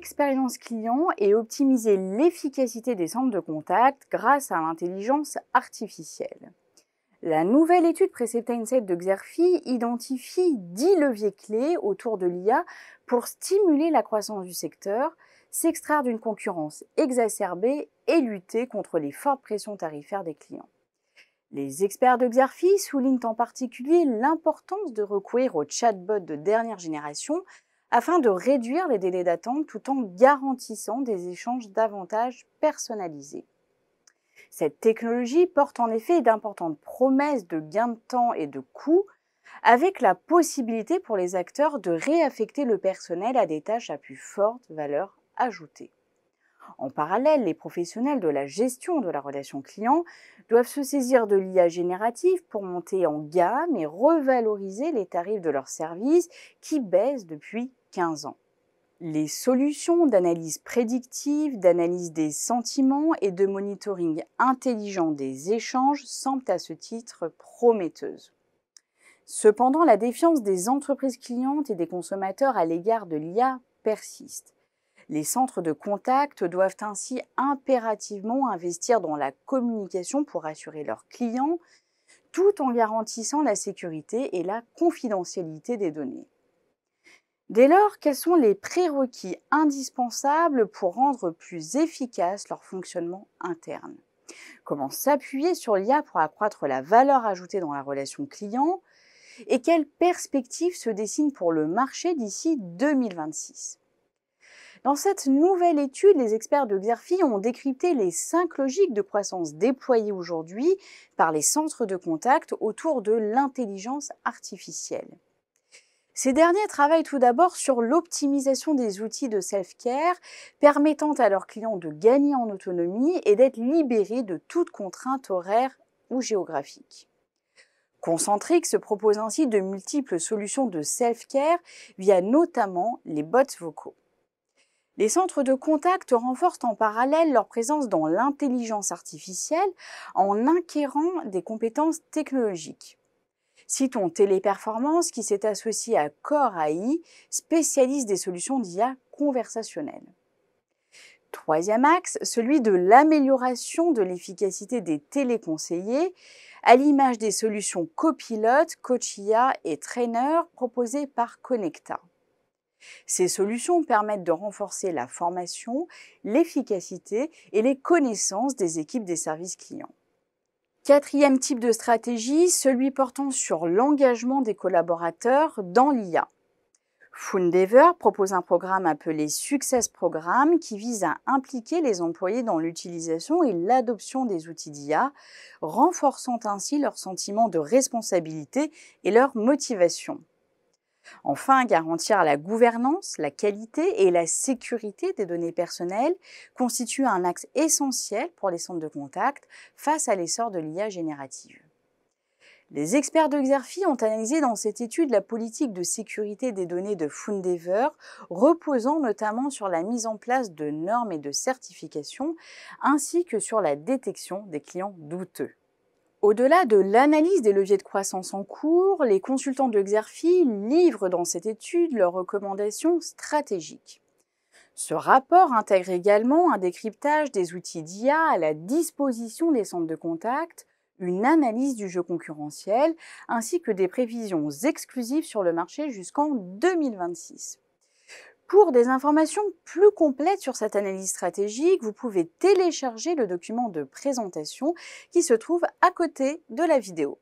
l'expérience client et optimiser l'efficacité des centres de contact grâce à l'intelligence artificielle. La nouvelle étude Precepta Insight de Xerfi identifie 10 leviers clés autour de l'IA pour stimuler la croissance du secteur, s'extraire d'une concurrence exacerbée et lutter contre les fortes pressions tarifaires des clients. Les experts de Xerfi soulignent en particulier l'importance de recourir aux chatbots de dernière génération afin de réduire les délais d'attente tout en garantissant des échanges davantage personnalisés. Cette technologie porte en effet d'importantes promesses de gains de temps et de coûts, avec la possibilité pour les acteurs de réaffecter le personnel à des tâches à plus forte valeur ajoutée. En parallèle, les professionnels de la gestion de la relation client doivent se saisir de l'IA générative pour monter en gamme et revaloriser les tarifs de leurs services qui baissent depuis 15 ans. Les solutions d'analyse prédictive, d'analyse des sentiments et de monitoring intelligent des échanges semblent à ce titre prometteuses. Cependant, la défiance des entreprises clientes et des consommateurs à l'égard de l'IA persiste. Les centres de contact doivent ainsi impérativement investir dans la communication pour assurer leurs clients, tout en garantissant la sécurité et la confidentialité des données. Dès lors, quels sont les prérequis indispensables pour rendre plus efficace leur fonctionnement interne? Comment s'appuyer sur l'IA pour accroître la valeur ajoutée dans la relation client? Et quelles perspectives se dessinent pour le marché d'ici 2026? Dans cette nouvelle étude, les experts de Xerfi ont décrypté les 5 logiques de croissance déployées aujourd'hui par les centres de contact autour de l'intelligence artificielle. Ces derniers travaillent tout d'abord sur l'optimisation des outils de self-care, permettant à leurs clients de gagner en autonomie et d'être libérés de toute contrainte horaire ou géographique. Concentrix se propose ainsi de multiples solutions de self-care via notamment les bots vocaux. Les centres de contact renforcent en parallèle leur présence dans l'intelligence artificielle en acquérant des compétences technologiques. Citons Téléperformance qui s'est associé à Core AI, spécialiste des solutions d'IA conversationnelle. Troisième axe, celui de l'amélioration de l'efficacité des téléconseillers, à l'image des solutions Copilot, Coach IA et Trainer proposées par Connecta. Ces solutions permettent de renforcer la formation, l'efficacité et les connaissances des équipes des services clients. Quatrième type de stratégie, celui portant sur l'engagement des collaborateurs dans l'IA. Foondever propose un programme appelé Success Programme qui vise à impliquer les employés dans l'utilisation et l'adoption des outils d'IA, renforçant ainsi leur sentiment de responsabilité et leur motivation. Enfin, garantir la gouvernance, la qualité et la sécurité des données personnelles constitue un axe essentiel pour les centres de contact face à l'essor de l'IA générative. Les experts de Xerfi ont analysé dans cette étude la politique de sécurité des données de Foondever, reposant notamment sur la mise en place de normes et de certifications, ainsi que sur la détection des clients douteux. Au-delà de l'analyse des leviers de croissance en cours, les consultants de Xerfi livrent dans cette étude leurs recommandations stratégiques. Ce rapport intègre également un décryptage des outils d'IA à la disposition des centres de contact, une analyse du jeu concurrentiel, ainsi que des prévisions exclusives sur le marché jusqu'en 2026. Pour des informations plus complètes sur cette analyse stratégique, vous pouvez télécharger le document de présentation qui se trouve à côté de la vidéo.